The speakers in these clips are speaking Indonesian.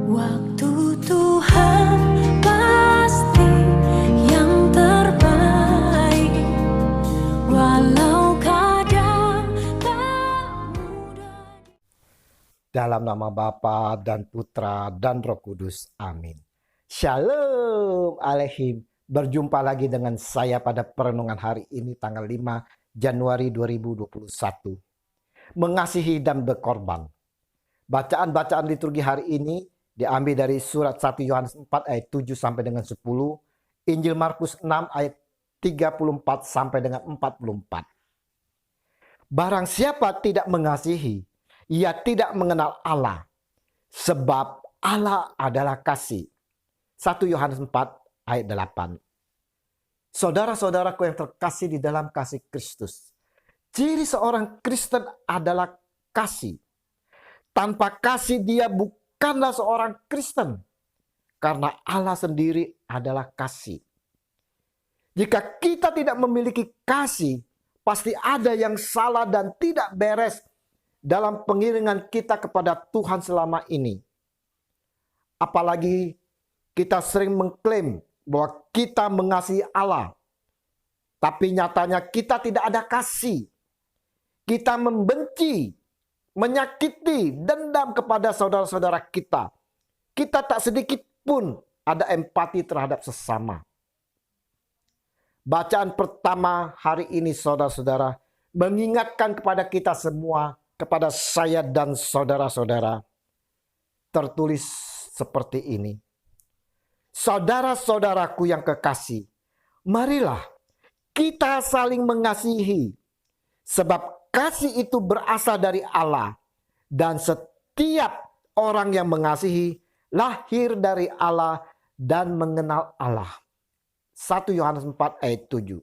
Waktu Tuhan pasti yang terbaik, walau kadang tak mudah. Dalam nama Bapa dan Putra dan Roh Kudus. Amin. Shalom Aleihim. Berjumpa lagi dengan saya pada perenungan hari ini tanggal 5 Januari 2021. Mengasihi dan berkorban. Bacaan-bacaan liturgi hari ini diambil dari surat 1 Yohanes 4 ayat 7 sampai dengan 10, Injil Markus 6 ayat 34 sampai dengan 44. Barang siapa tidak mengasihi, ia tidak mengenal Allah, sebab Allah adalah kasih. 1 Yohanes 4 ayat 8. Saudara-saudaraku yang terkasih di dalam kasih Kristus, ciri seorang Kristen adalah kasih. Tanpa kasih dia bukanlah seorang Kristen. Karena Allah sendiri adalah kasih. Jika kita tidak memiliki kasih, pasti ada yang salah dan tidak beres dalam pengiringan kita kepada Tuhan selama ini. Apalagi kita sering mengklaim bahwa kita mengasihi Allah. Tapi nyatanya kita tidak ada kasih. Kita membenci, menyakiti, dendam kepada saudara-saudara kita. Kita tak sedikit pun ada empati terhadap sesama. Bacaan pertama hari ini saudara-saudara mengingatkan kepada kita semua, kepada saya dan saudara-saudara. Tertulis seperti ini. Saudara-saudaraku yang kekasih, marilah kita saling mengasihi. Sebab kasih itu berasal dari Allah, dan setiap orang yang mengasihi lahir dari Allah dan mengenal Allah. 1 Yohanes 4 ayat 7.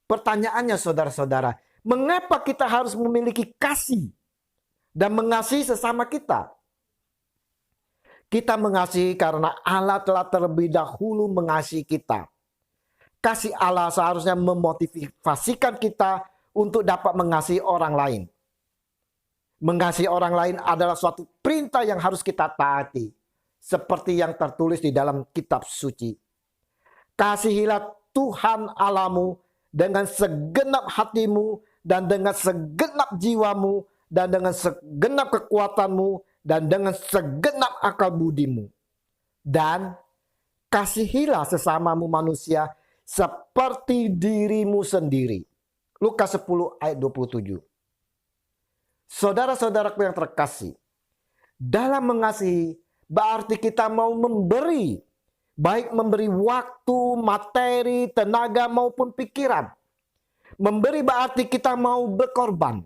Pertanyaannya saudara-saudara, mengapa kita harus memiliki kasih dan mengasihi sesama kita? Kita mengasihi karena Allah telah terlebih dahulu mengasihi kita. Kasih Allah seharusnya memotivasikan kita untuk dapat mengasihi orang lain. Mengasihi orang lain adalah suatu perintah yang harus kita taati. Seperti yang tertulis di dalam kitab suci. Kasihilah Tuhan Allahmu dengan segenap hatimu dan dengan segenap jiwamu dan dengan segenap kekuatanmu dan dengan segenap akal budimu. Dan kasihilah sesamamu manusia seperti dirimu sendiri. Lukas 10 ayat 27. Saudara-saudaraku yang terkasih, dalam mengasihi berarti kita mau memberi, baik memberi waktu, materi, tenaga maupun pikiran. Memberi berarti kita mau berkorban.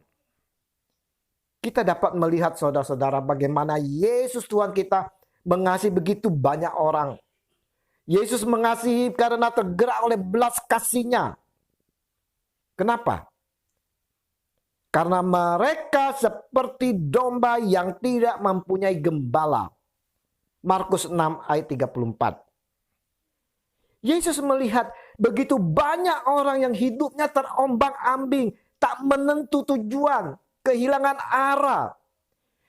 Kita dapat melihat saudara-saudara bagaimana Yesus Tuhan kita mengasihi begitu banyak orang. Yesus mengasihi karena tergerak oleh belas kasih-Nya. Kenapa? Karena mereka seperti domba yang tidak mempunyai gembala. Markus 6 ayat 34. Yesus melihat begitu banyak orang yang hidupnya terombang-ambing, tak menentu tujuan, kehilangan arah.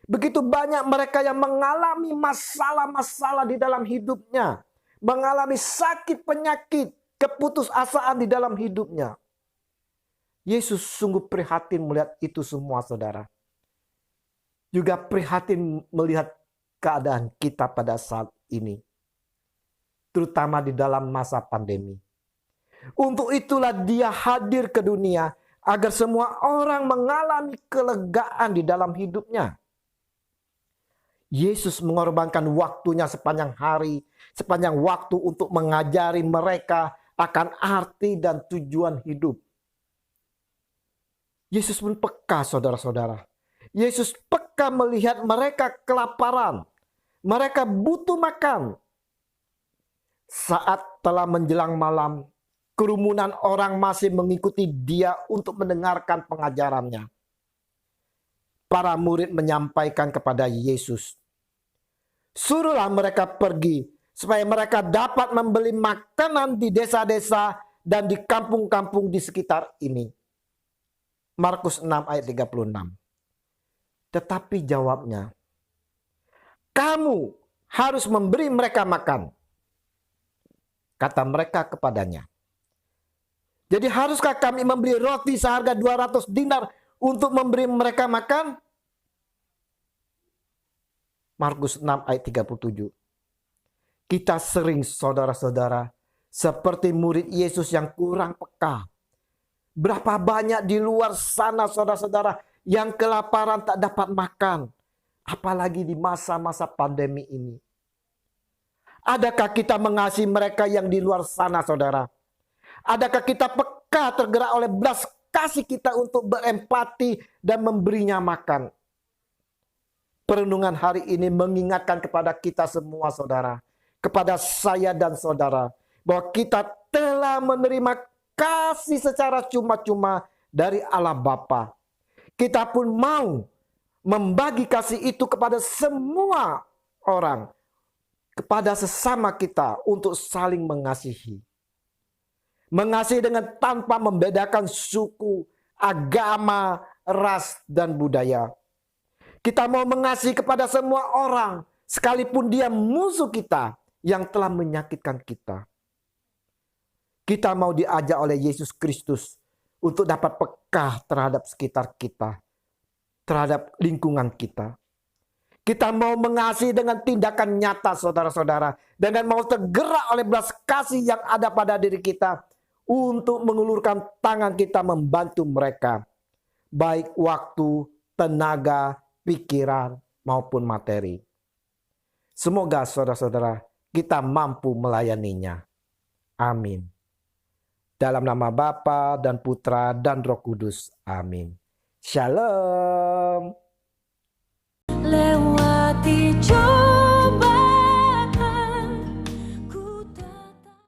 Begitu banyak mereka yang mengalami masalah-masalah di dalam hidupnya. Mengalami sakit penyakit, keputusasaan di dalam hidupnya. Yesus sungguh prihatin melihat itu semua saudara. Juga prihatin melihat keadaan kita pada saat ini. Terutama di dalam masa pandemi. Untuk itulah dia hadir ke dunia agar semua orang mengalami kelegaan di dalam hidupnya. Yesus mengorbankan waktunya sepanjang hari, sepanjang waktu untuk mengajari mereka akan arti dan tujuan hidup. Yesus pun peka saudara-saudara. Yesus peka melihat mereka kelaparan. Mereka butuh makan. Saat telah menjelang malam, kerumunan orang masih mengikuti dia untuk mendengarkan pengajarannya. Para murid menyampaikan kepada Yesus, suruhlah mereka pergi supaya mereka dapat membeli makanan di desa-desa dan di kampung-kampung di sekitar ini. Markus 6 ayat 36. Tetapi jawabnya, kamu harus memberi mereka makan. Kata mereka kepadanya. Jadi haruskah kami membeli roti seharga 200 dinar untuk memberi mereka makan? Markus 6 ayat 37. Kita sering saudara-saudara seperti murid Yesus yang kurang peka. Berapa banyak di luar sana saudara-saudara yang kelaparan tak dapat makan. Apalagi di masa-masa pandemi ini. Adakah kita mengasihi mereka yang di luar sana saudara? Adakah kita peka tergerak oleh belas kasih kita untuk berempati dan memberinya makan? Perenungan hari ini mengingatkan kepada kita semua saudara. Kepada saya dan saudara. Bahwa kita telah menerima kasih secara cuma-cuma dari Allah Bapa. Kita pun mau membagi kasih itu kepada semua orang. Kepada sesama kita untuk saling mengasihi. Mengasihi dengan tanpa membedakan suku, agama, ras, dan budaya. Kita mau mengasihi kepada semua orang, sekalipun dia musuh kita yang telah menyakitkan kita. Kita mau diajak oleh Yesus Kristus untuk dapat peka terhadap sekitar kita, terhadap lingkungan kita. Kita mau mengasihi dengan tindakan nyata saudara-saudara, dengan mau tergerak oleh belas kasih yang ada pada diri kita untuk mengulurkan tangan kita membantu mereka, baik waktu, tenaga, pikiran maupun materi. Semoga saudara-saudara kita mampu melayaninya. Amin. Dalam nama Bapa dan Putra dan Roh Kudus. Amin. Shalom.